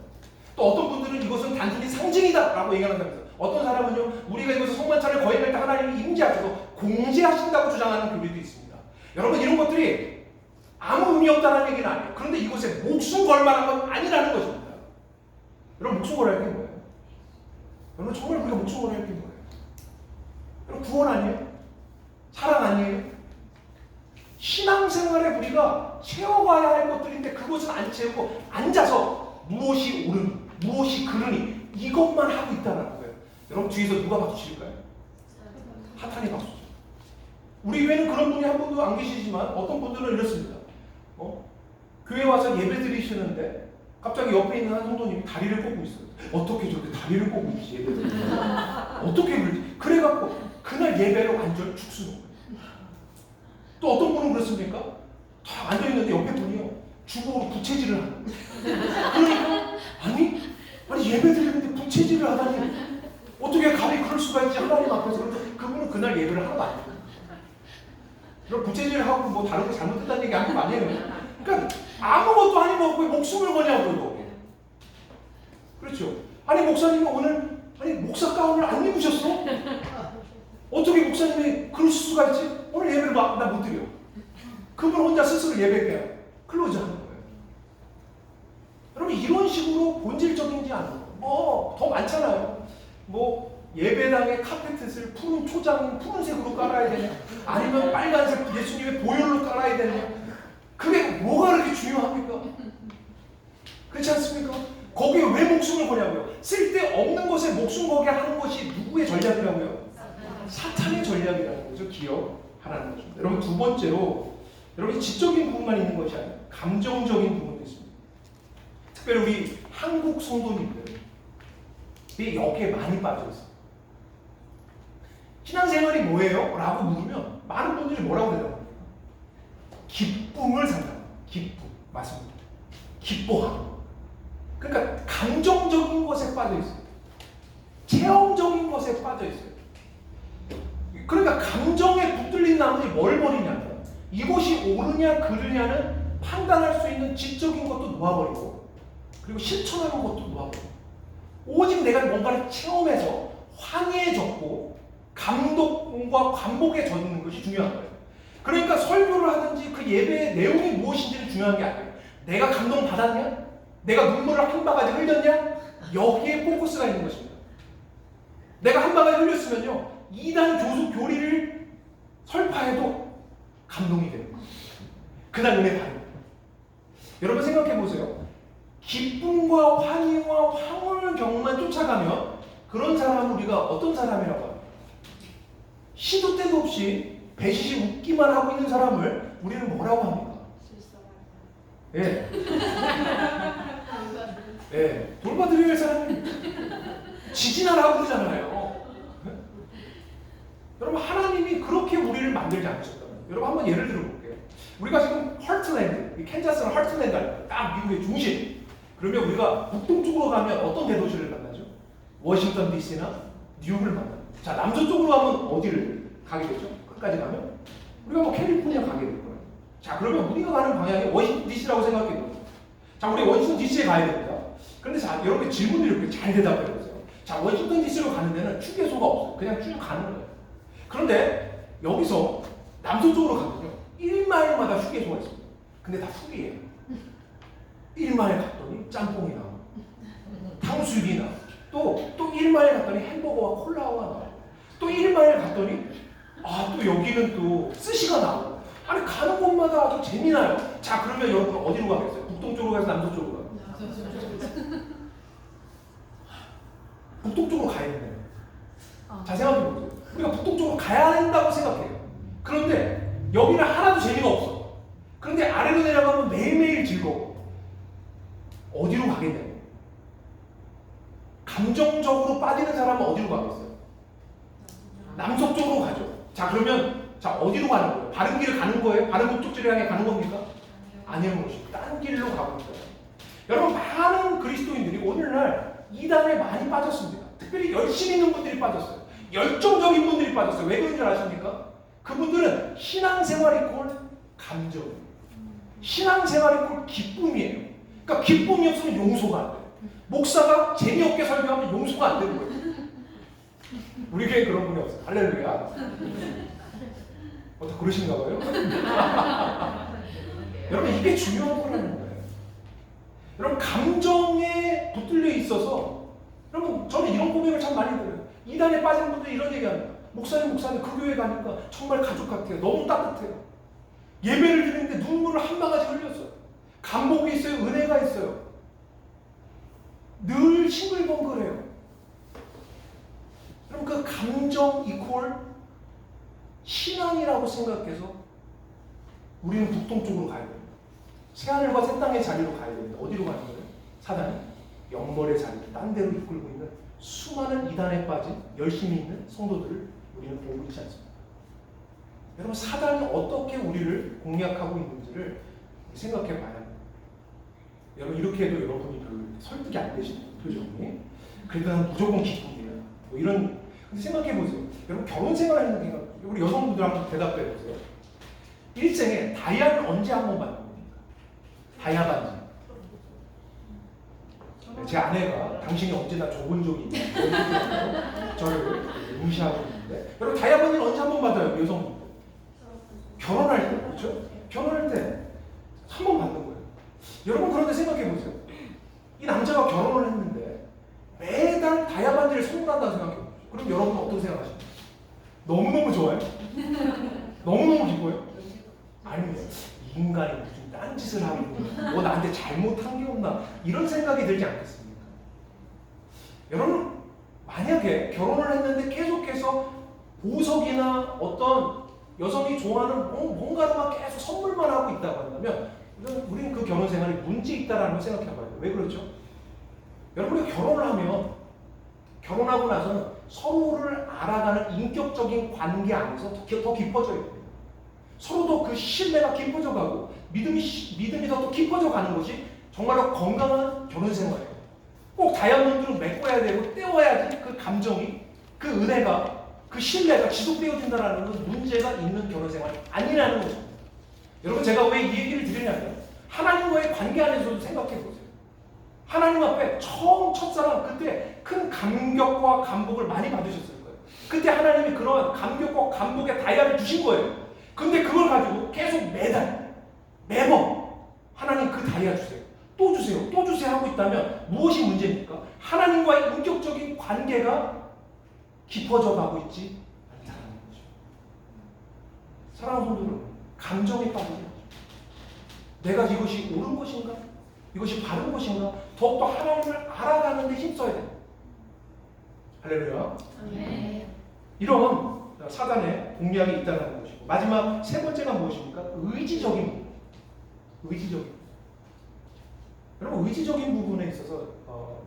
또 어떤 분들은 이것은 단순히 상징이다 라고 얘기하는 사람이 있어요. 어떤 사람은요 우리가 이것을 성만찬을 거행할 때 하나님이 임재하셔서 공제하신다고 주장하는 교리도 있습니다. 여러분 이런 것들이 아무 의미 없다는 얘기는 아니에요. 그런데 이것에 목숨 걸 만한 건 아니라는 것입니다. 여러분 목숨 걸어야 할 게 뭐예요? 여러분 정말 우리가 목숨 걸어야 할 게 뭐예요? 여러분 구원 아니에요? 사랑 아니에요? 신앙생활에 우리가 채워가야 할 것들인데 그것은 안 채우고 앉아서 무엇이 옳으니 무엇이 그르니 이것만 하고 있다는 거예요. 여러분 뒤에서 누가 박수 칠까요? 사탄이 박수죠. 우리 교회는 그런 분이 한 분도 안 계시지만 어떤 분들은 이렇습니다. 교회 와서 예배 드리시는데 갑자기 옆에 있는 한 성도님이 다리를 꽂고 있어요. 어떻게 저렇게 다리를 꽂고 있지 예배를 어떻게 그러지? 그래갖고 그날 예배를 완전 축수는 거예요. 또 어떤 분은 그렇습니까? 다 앉아있는데 옆에 분이요 주먹으로 부채질을 하는 거예요. 그러니까 아니 예배 드리는데 부채질을 하다니 어떻게 감히 그럴 수가 있지 하나님 앞에서. 그래서 그분은 그날 예배를 하나도 안 해요. 그럼 부채질을 하고 뭐 다른 거 잘못했다는 얘기 하는 거 아니에요. 그러니까 아무것도 아닌 거 왜 목숨을 거냐고 이거. 그렇죠. 아니 목사님은 오늘 목사 가운을 안 입으셨어? 어떻게 목사님이 그러실 수가 있지? 오늘 예배를 나 못 드려. 그분 혼자 스스로 예배해요. 클로즈 하는 거예요. 여러분 이런 식으로 본질적인지 않아요. 더 많잖아요. 예배당에 카페트를 푸른 초장 푸른색으로 깔아야 되냐? 아니면 빨간색 예수님의 보혈로 깔아야 되냐? 그게 뭐가 그렇게 중요합니까? 그렇지 않습니까? 거기에 왜 목숨을 거냐고요? 쓸데없는 것에 목숨 거게 하는 것이 누구의 전략이라고요? 사탄의 전략이라는 거죠. 기억하라는 거죠. 여러분 두 번째로 여러분 지적인 부분만 있는 것이 아니라 감정적인 부분도 있습니다. 특별히 우리 한국 성도님들이 여기에 많이 빠져 있어요. 신앙생활이 뭐예요? 라고 물으면 많은 분들이 뭐라고 대답합니까? 기쁨을 상상합니다. 기쁨. 맞습니다. 기뻐하는. 그러니까 감정적인 것에 빠져 있어요. 체험적인 것에 빠져 있어요. 그러니까 감정에 붙들린 나머지 뭘 버리냐면 이것이 옳으냐 그르냐는 판단할 수 있는 지적인 것도 놓아버리고 그리고 실천하는 것도 놓아버리고 오직 내가 뭔가를 체험해서 환희해졌고 감동과 감복에 젖는 것이 중요한 거예요. 그러니까 설교를 하든지 그 예배의 내용이 무엇인지는 중요한 게 아니에요. 내가 감동 받았냐? 내가 눈물을 한 바가지 흘렸냐? 여기에 포커스가 있는 것입니다. 내가 한 바가지 흘렸으면요 이단 교수 교리를 설파해도 감동이 되는 거예요. 그날 은혜 받는 거예요. 여러분 생각해 보세요. 기쁨과 환희와 황홀경만 쫓아가면 그런 사람은 우리가 어떤 사람이라고 합니까? 시도 때도 없이 배시시 웃기만 하고 있는 사람을 우리는 뭐라고 합니까? 예. 예. 돌봐드려야 할 사람이 지진하라고 그러잖아요. 여러분 하나님이 그렇게 우리를 만들지 않으셨다면 여러분 한번 예를 들어볼게요. 우리가 지금 하트랜드, 캔자스는 하트랜드 아닙니까? 딱 미국의 중심. 그러면 우리가 북동쪽으로 가면 어떤 대도시를 만나죠? 워싱턴 DC나 뉴욕을 만나요. 자, 남서쪽으로 가면 어디를 가게 되죠? 끝까지 가면 우리가 뭐 캘리포니아 가게 될 거예요. 자, 그러면 우리가 가는 방향이 워싱턴 DC라고 생각해 보세요. 자, 우리 워싱턴 DC에 가야 됩니다. 그런데 자, 여러분의 질문을 이렇게 잘 대답해 보세요. 자, 워싱턴 DC로 가는 데는 휴게소가 없어요. 그냥 쭉 가는 거예요. 그런데 여기서 남서쪽으로 가면요, 1마일마다 휴게소가 있습니다. 근데 다 풀이에요. 1마일 갔더니 짬뽕이 나와, 탕수육이 나와, 또 1마일 갔더니 햄버거와 콜라가 나와, 또 1마일 갔더니 또 여기는 또 스시가 나와. 아니, 가는 곳마다 아주 재미나요. 자, 그러면 여러분 어디로 가겠어요? 북동쪽으로 가서 남서쪽으로 가요? 북동쪽으로 가야 된대요. 자, 생각해보세요. 우리가 북동쪽으로 가야 된다고 생각해요. 그런데 여기는 하나도 재미가 없어. 그런데 아래로 내려가면 매일매일 즐거워. 어디로 가겠냐고. 감정적으로 빠지는 사람은 어디로 가겠어요? 남서쪽으로 가죠. 자, 그러면 자, 어디로 가는 거예요? 바른 길을 가는 거예요? 바른 목적지를 향해 가는 겁니까? 아니요, 것이 딴 길로 가고 있어요. 여러분, 많은 그리스도인들이 오늘날 이단에 많이 빠졌습니다. 특별히 열심히 있는 분들이 빠졌어요. 열정적인 분들이 빠졌어요. 왜 그런 줄 아십니까? 그분들은 신앙생활 이꼴 감정, 신앙생활 이꼴 기쁨이에요. 그러니까 기쁨이 없으면 용서가 안 돼요. 목사가 재미없게 설교하면 용서가 안 되는 거예요. 우리 교회에 그런 분이 없어요. 할렐루야. 다 그러신가 봐요. 여러분, 이게 중요한 거라는 거예요. 여러분, 감정에 붙들려 있어서, 여러분, 저는 이런 고백을 참 많이 들어요. 이단에 빠진 분들이 이런 얘기합니다. 목사님, 그 교회 가니까 정말 가족 같아요. 너무 따뜻해요. 예배를 드리는데 눈물을 한 바가지 흘렸어요. 감복이 있어요. 은혜가 있어요. 늘 싱글벙글해요. 여러분, 그 감정 이퀄 신앙이라고 생각해서 우리는 북동쪽으로 가야 됩니다. 새하늘과 새 땅의 자리로 가야 됩니다. 어디로 가는 거예요? 사단이 영벌의 자리를 딴 데로 이끌고 있는 수많은 이단에 빠진 열심히 있는 성도들을 우리는 보고 있지 않습니다. 여러분, 사단이 어떻게 우리를 공략하고 있는지를 생각해 봐야 합니다. 여러분, 이렇게 해도 여러분이 별로 설득이 안 되시는 표정이, 그래도 난 무조건 기쁨이야, 뭐 이런. 근데 생각해 보세요. 여러분, 결혼 생활하는 게, 우리 여성분들 한번 대답해 보세요. 일생에 다이아를 언제 한 번 받는 겁니까? 다이아 반지. 제 아내가 당신이 언제나 좋은 적이 있냐 저를 무시하고 있는데, 여러분, 다이아 반지를 언제 한 번 받아요? 여성분들 결혼할 때, 그렇죠? 결혼할 때 한 번 받는 거예요. 여러분, 그런데 생각해 보세요. 이 남자가 결혼을 했는데 매달 다이아 반지를 선물한다고 생각해 보세요. 그럼 여러분은 어떻게 생각하십니까? 너무너무 좋아요? 너무너무 기뻐요? 아니면 이 인간이 무슨 딴짓을 하고 있나, 뭐 나한테 잘못한 게 없나, 이런 생각이 들지 않겠습니까? 여러분, 만약에 결혼을 했는데 계속해서 보석이나 어떤 여성이 좋아하는 뭔가로만 계속 선물만 하고 있다고 한다면 우리는 그 결혼 생활이 문제 있다라는 걸 생각해 봐야 돼요. 왜 그렇죠? 여러분, 우리가 결혼을 하면, 결혼하고 나서는 서로를 알아가는 인격적인 관계 안에서 더 깊어져야 돼요. 서로도 그 신뢰가 깊어져 가고 믿음이 더 깊어져 가는 것이 정말로 건강한 결혼 생활이에요. 꼭 다이아몬드로 메꿔야 되고 떼어야지 그 감정이, 그 은혜가, 그 신뢰가 지속되어진다는 건 문제가 있는 결혼 생활이 아니라는 거죠. 여러분, 제가 왜 이 얘기를 드리냐면, 하나님과의 관계 안에서도 생각해 보세요. 하나님 앞에 처음 첫사랑, 그때 큰 감격과 감복을 많이 받으셨을 거예요. 그때 하나님이 그런 감격과 감복의 다이아를 주신 거예요. 근데 그걸 가지고 계속 매번 하나님 그 다이아 주세요, 또 주세요, 또 주세요 하고 있다면 무엇이 문제입니까? 하나님과의 인격적인 관계가 깊어져 가고 있지 않다는 거죠. 사랑하는 성도들, 감정에 빠지지 않죠. 내가 이것이 옳은 것인가? 이것이 바른 것인가? 더욱더 하나님을 알아가는 데 힘써야 돼요. 할렐루야. 네. 이런 사단의 공략이 있다는 것이고, 마지막 세 번째가 무엇입니까? 의지적인 부분. 여러분, 의지적인 부분에 있어서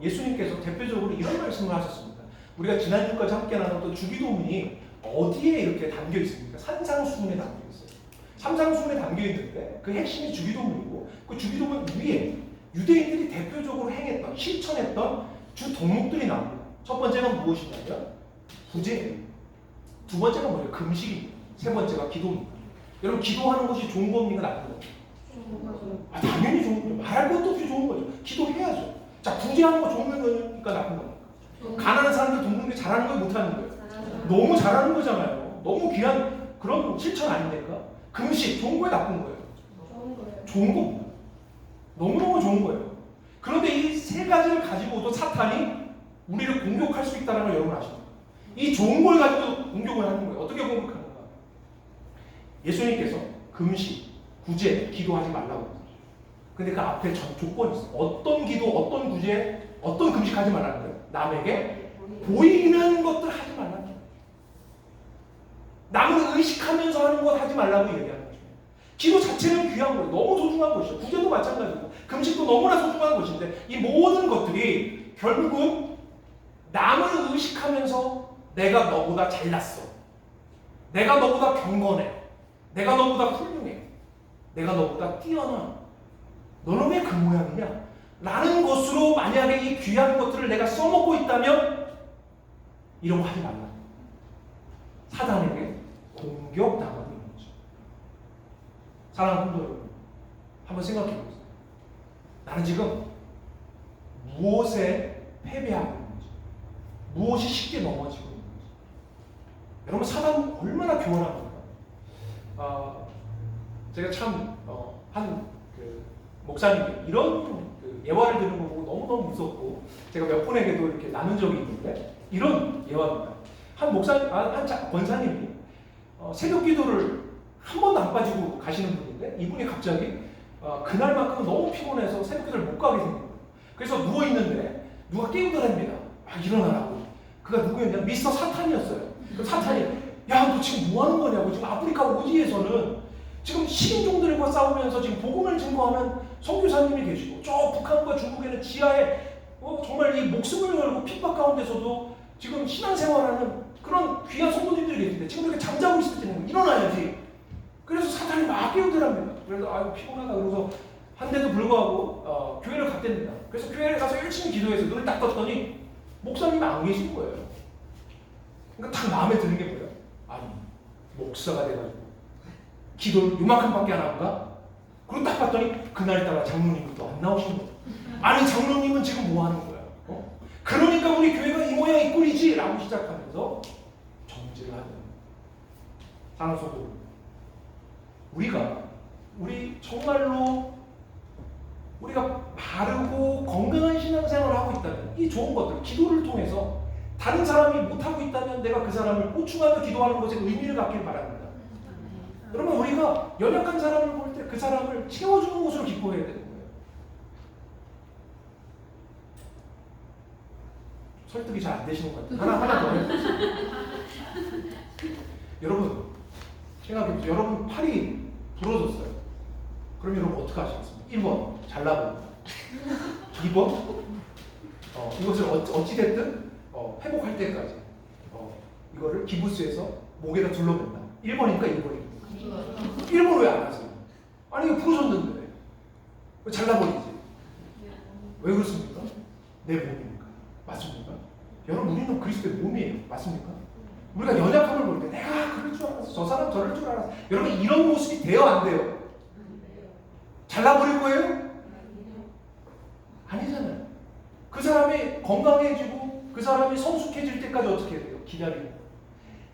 예수님께서 대표적으로 이런 말씀을 하셨습니다. 우리가 지난주까지 함께 나눴던 주기도문이 어디에 이렇게 담겨 있습니까? 산상수훈에 담겨 있어요. 산상수훈에 담겨 있는데 그 핵심이 주기도문이고, 그 주기도문 위에 유대인들이 대표적으로 행했던, 실천했던 주 덕목들이 나옵니다. 첫 번째가 무엇이냐면 구제예요. 두 번째가 뭐예요? 금식입니다. 세 번째가 기도입니다. 여러분 기도하는 것이 좋은 겁니까? 나쁜 겁니까? 당연히 좋은 거죠. 말할 것도 없이 좋은 거죠. 기도해야죠. 자, 구제하는 거 좋은 거니까 나쁜 겁니까? 가난한 사람들 돕는 게 잘하는 거예요? 못하는 거예요? 너무 잘하는 거잖아요. 너무 귀한 그런 실천 아닙니까? 금식 좋은 거예요? 나쁜 거예요? 좋은 겁니다. 너무너무 좋은 거예요. 그런데 이 세 가지를 가지고도 사탄이 우리를 공격할 수 있다는 걸 여러분 아십니까? 이 좋은 걸 가지고 공격을 하는 거예요. 어떻게 공격하는가? 예수님께서 금식, 구제, 기도하지 말라고 했어요. 근데 그 앞에 조건이 있어요. 어떤 기도, 어떤 구제, 어떤 금식하지 말라는 거예요? 남에게 보이는 것들 하지 말라는 거예요. 남을 의식하면서 하는 것 하지 말라고 얘기하는 거죠. 기도 자체는 귀한 거예요. 너무 소중한 것이죠. 구제도 마찬가지고 금식도 너무나 소중한 것인데 이 모든 것들이 결국은 남을 의식하면서 내가 너보다 잘났어. 내가 너보다 경건해. 내가 너보다 훌륭해. 내가 너보다 뛰어나. 너는 왜 그 모양이냐? 라는 것으로 만약에 이 귀한 것들을 내가 써먹고 있다면 이런 거 하지 말라. 사단에게 공격당하고 있는 거죠. 사랑하는 성도 여러분, 한번 생각해 보세요. 나는 지금 무엇에 패배하고 있는지, 무엇이 쉽게 넘어지고 있는지. 여러분 사단 얼마나 교활합니까? 제가 참 한 목사님이 이런 예화를 들은 거 보고 너무너무 무섭고 제가 몇 분에게도 이렇게 나눈 적이 있는데 이런 예화입니다. 한 목사님, 한 권사님이 새벽 기도를 한 번도 안 빠지고 가시는 분인데 이분이 갑자기 그날만큼은 너무 피곤해서 새벽 기도를 못 가게 된 거예요. 그래서 누워있는데 누가 깨우더랍니다. 일어나라고. 그가 누구였냐? 미스터 사탄이었어요. 그 사탄이 야, 너 지금 뭐 하는 거냐고. 지금 아프리카 오지에서는 지금 식인종들과 싸우면서 지금 복음을 증거하는 선교사님이 계시고 저 북한과 중국에는 지하에 정말 이 목숨을 걸고 핍박 가운데서도 지금 신앙생활하는 그런 귀한 성도님들이 계신데 지금 이렇게 잠자고 있을 때는 일어나야지. 그래서 사탄이 막 깨우더랍니다. 그래서 아유 피곤하다 그러면서 한데도 불구하고 교회를 갔답니다. 그래서 교회에 가서 열심히 기도해서 눈을 딱 떴더니 목사님이 안 계신 거예요. 그러니까 딱 마음에 드는 게 뭐예요? 아니 목사가 돼가지고 기도를 요만큼밖에 안 하는가? 그리고 딱 봤더니 그날따라 장로님은 또 안 나오신 거예요. 아니 장로님은 지금 뭐 하는 거야? 그러니까 우리 교회가 이 모양 이 꼴이지 라고 시작하면서 정죄를 하는 거예요. 사랑하는 성도 우리 정말로 우리가 바르고 건강한 신앙생활을 하고 있다면 이 좋은 것들, 기도를 통해서 다른 사람이 못하고 있다면 내가 그 사람을 보충하며 기도하는 것에 의미를 갖길 바랍니다. 여러분 우리가 연약한 사람을 볼 때 그 사람을 채워주는 것으로 기뻐해야 되는 거예요. 설득이 잘 안 되시는 것 같아요. 하나 더 해보세요. 여러분 생각해보세요. 여러분 팔이 부러졌어요. 그럼 여러분 어떻게 하시겠습니까? 1번 잘라버립니다. 2번 이것을 어찌됐든 회복할 때까지 이거를 기부스에서 목에다 둘러맨다. 1번이니까 2번입니다. 1번 왜 안 하세요? 아니 이거 부러졌는데 왜 잘라버리지? 왜 그렇습니까? 내 몸이니까. 맞습니까? 여러분 우리는 그리스도의 몸이에요. 맞습니까? 우리가 연약함을 볼 때 내가 그럴 줄 알았어. 저 사람 저럴 줄 알았어. 여러분 이런 모습이 돼요? 안 돼요? 잘라버릴 거예요? 아니잖아요. 그 사람이 건강해지고 그 사람이 성숙해질 때까지 어떻게 해야 돼요? 기다리는 거예요.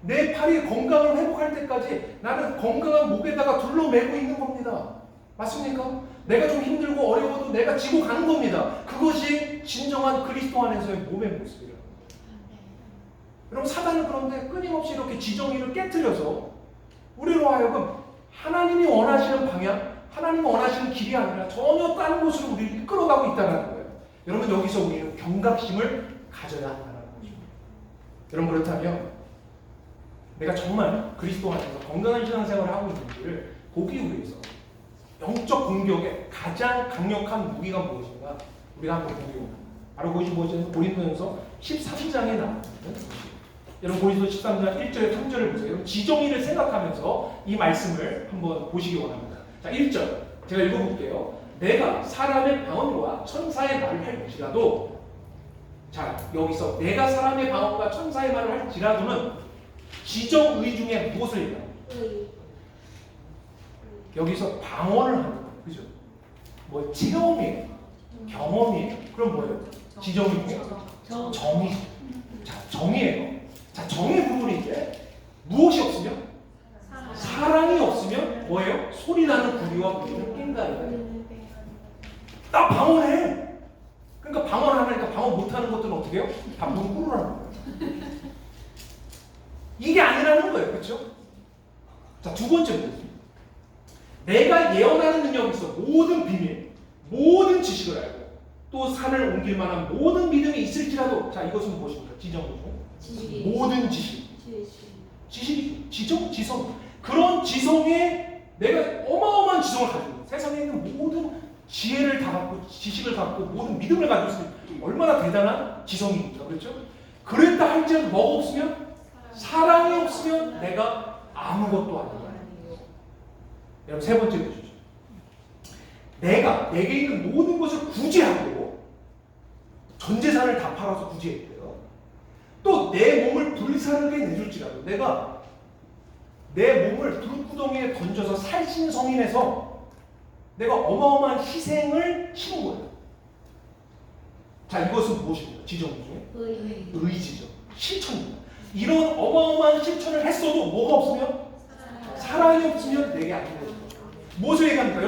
내 팔이 건강을 회복할 때까지 나는 건강한 목에다가 둘러매고 있는 겁니다. 맞습니까? 내가 좀 힘들고 어려워도 내가 지고 가는 겁니다. 그것이 진정한 그리스도 안에서의 몸의 모습이라고. 여러분 사단은 그런데 끊임없이 이렇게 지정의를 깨트려서 우리로 하여금 하나님이 원하시는 방향, 하나님이 원하시는 길이 아니라 전혀 다른 곳으로 우리를 이끌어가고 있다는 거예요. 여러분 여기서 우리는 경각심을 가져야 한다는 거죠. 여러분 그렇다면 내가 정말 그리스도 안에서 건강한 신앙생활을 하고 있는지를 보기 위해서 영적 공격의 가장 강력한 무기가 무엇인가 우리가 한번 보기 원합니다. 바로 그것이 무엇이냐면 고린도전서 13장에 나오는 것이에요. 여러분 고린도서 13장 1절에 3절을 보세요. 여러분 지정의를 생각하면서 이 말씀을 한번 보시기 원합니다. 자 1절 제가 읽어볼게요. 내가 사람의 방언과 천사의 말을 할지라도, 자 여기서 내가 사람의 방언과 천사의 말을 할지라도는 지정의 중에 무엇을 얘기하는 거예요? 여기서 방언을 하는 거예요. 그죠? 뭐 체험이에요, 경험이에요. 그럼 뭐예요? 지정의 중에 정의. 자 정의예요. 자 정의 부분이 이제 무엇이 없으면, 사랑이 없으면 뭐예요? 소리나는 구리와 무리를 낀다. 나 방언해. 그러니까 방언을 하니까 방언 못하는 것들은 어떻게 해요? 다 문구로라는 거예요. 이게 아니라는 거예요. 그렇죠? 자, 두 번째 부분. 내가 예언하는 능력이 있어. 모든 비밀, 모든 지식을 알고 또 산을 옮길 만한 모든 믿음이 있을지라도, 자 이것은 무엇입니까? 지정이죠. 모든 지식. 지식이죠. 지정, 지성. 그런 지성에 내가 어마어마한 지성을 가지고 있는, 세상에 있는 모든 지혜를 다 갖고 지식을 갖고 모든 믿음을 가지고 있으면 얼마나 대단한 지성입니까? 그렇죠? 그랬다 할지라도 뭐가 없으면, 사랑이 없으면 내가 아무것도 아니야. 여러분 세 번째 보시죠. 내가 내게 있는 모든 것을 구제하고 전 재산을 다 팔아서 구제했대요. 또 내 몸을 불사르게 내줄지라도, 내가 내 몸을 불구덩이에 던져서 살신성인해서 내가 어마어마한 희생을 치는 거예요. 자 이것은 무엇입니까? 지정 중에 의지죠. 실천입니다. 이런 어마어마한 실천을 했어도 뭐가 없으면, 사랑이 없으면 내게 안 되는 거예요. 무엇을 얘기합니까?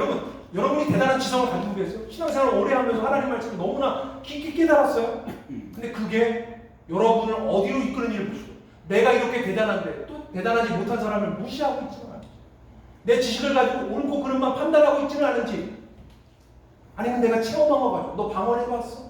여러분이 대단한 지성을 가지고 계세요. 신앙생활을 오래 하면서 하나님 말씀을 너무나 깊게 깨달았어요. 근데 그게 여러분을 어디로 이끄는지를 보시고, 내가 이렇게 대단한데 또 대단하지 못한 사람을 무시하고 있지는 않아요. 내 지식을 가지고 옳고 그름만 판단하고 있지는 않은지, 아니면 내가 체험한 거 가지고, 너 방언해봤어?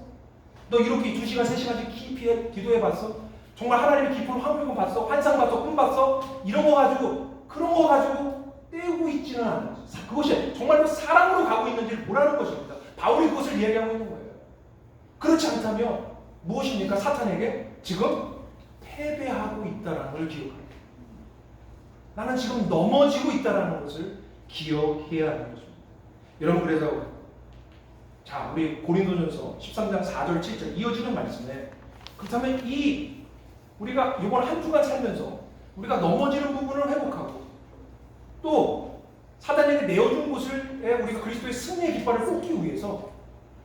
너 이렇게 2시간, 3시간씩 깊이 기도해봤어? 정말 하나님의 깊은 화면 봤어? 환상 봤어? 꿈 봤어? 이런 거 가지고, 그런 거 가지고 떼고 있지는 않아요. 그것이 정말로 사랑으로 가고 있는지를 보라는 것입니다. 바울이 그것을 이야기하고 있는 거예요. 그렇지 않다면 무엇입니까? 사탄에게 지금 패배하고 있다는 걸 기억합니다. 나는 지금 넘어지고 있다는 것을 기억해야 하는 것입니다. 여러분 그래서 자 우리 고린도전서 13장 4절 7절 이어지는 말씀에, 그렇다면 우리가 이번 한 주간 살면서 우리가 넘어지는 부분을 회복하고 또 사단에게 내어준 곳에 우리가 그리스도의 승리의 깃발을 꽂기 위해서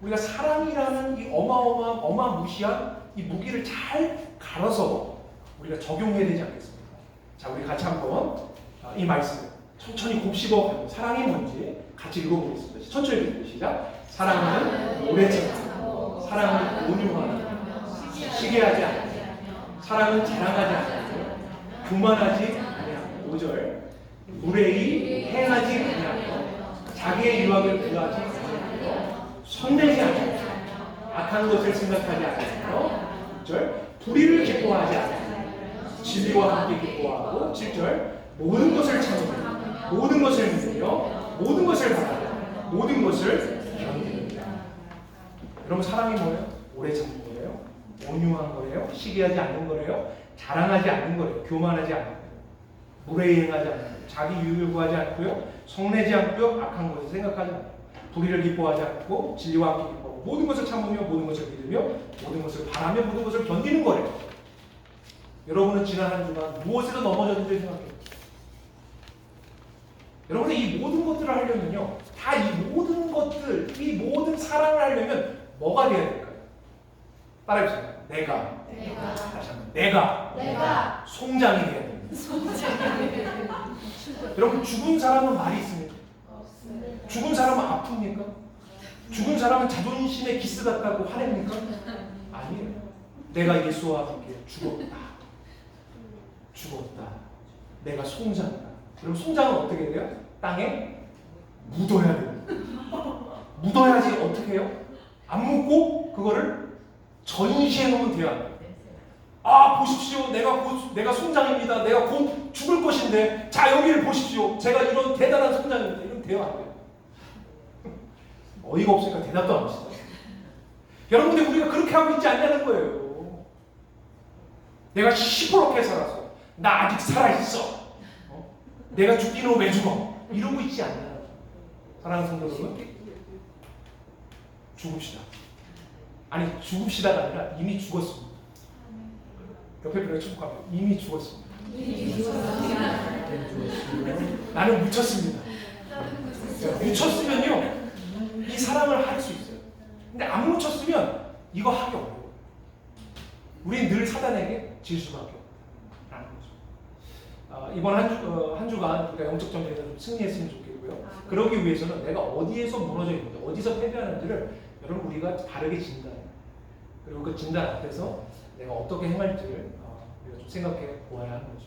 우리가 사랑이라는 이 어마무시한 이 무기를 잘 갈아서 우리가 적용해야 되지 않겠습니까? 자, 우리 같이 한번 이 말씀 천천히 곱씹어 사랑이 뭔지 같이 읽어보겠습니다. 천천히 읽어보겠습니다. 시작. 사랑은 오래 참고, 사랑은 온유하고, 시기하지 않고, 사랑은 자랑하지 않고, 교만하지 아니하고. 5절. 무례히 행하지 아니하고, 자기의 유학을 구하지 않고, 손대지 않고, 악한 것을 생각하지 않고. 6절. 불의를 기뻐하지 않고, 진리와 함께 기뻐하고. 7절. 모든 것을 참으며, 모든 것을 믿으며, 모든 것을 바라며, 모든 것을 견딥니다. 여러분 사랑이 뭐예요? 오래 참는 거예요. 온유한 거예요. 시기하지 않는 거예요. 자랑하지 않는 거예요. 교만하지 않는 거예요. 무례히 행하지 않는 거예요. 자기 유익을 구하지 않고요. 성내지 않고요. 악한 것을 생각하지 않고, 불의를 기뻐하지 않고, 진리와 함께 기뻐하고, 모든 것을 참으며, 모든 것을 믿으며, 모든 것을 바라며, 모든 것을 견디는 거예요. 여러분은 지난 한 주간 무엇에도 넘어졌는지 생각해요. 여러분이 이 모든 것들을 하려면요, 다 이 모든 것들, 이 모든 사랑을 하려면 뭐가 돼야 될까요? 따라해보세요. 다시 한번. 내가 송장이 돼야 됩니다. 여러분 죽은 사람은 말이 있습니까? 없습니다. 죽은 사람은 아픕니까? 죽은 사람은 자존심에 기스 같다고 화냅니까? 아니에요. 내가 예수와 함께 죽었다. 내가 송장이다. 그럼 송장은 어떻게 돼요? 땅에 묻어야 됩니다. 묻어야지 어떻게 해요? 안 묻고 그거를 전시해 놓으면 돼요. 아 보십시오. 내가 송장입니다. 내가 곧 죽을 것인데 자 여기를 보십시오. 제가 이런 대단한 송장입니다. 이러면 돼요 안 돼요? 어이가 없으니까 대답도 안 하시죠. 여러분들 우리가 그렇게 하고 있지 않냐는 거예요. 내가 시퍼렇게 살아서 나 아직 살아있어. 내가 죽기는 왜 죽어? 이러고 있지 않냐. 사랑하는 성도 여러분, 죽읍시다. 아니 죽읍시다가 아니라 이미 죽었습니다. 옆에 분에게 축복합니다. 이미 죽었습니다. 나는 묻혔습니다. 묻혔으면요 이 사랑을 할 수 있어요. 근데 안 묻혔으면 이거 하기 어려워요. 우린 늘 사단에게 질 수밖에 없다라는 거죠. 이번 한 주간 우리가 영적 전쟁에서 좀 승리했으면 좋겠고요. 그러기 위해서는 내가 어디에서 무너져 있는지, 어디서 패배하는지를 여러분 우리가 바르게 진단, 그리고 그 진단 앞에서 내가 어떻게 행할지를 우리가 좀 생각해 보아야 하는 거죠.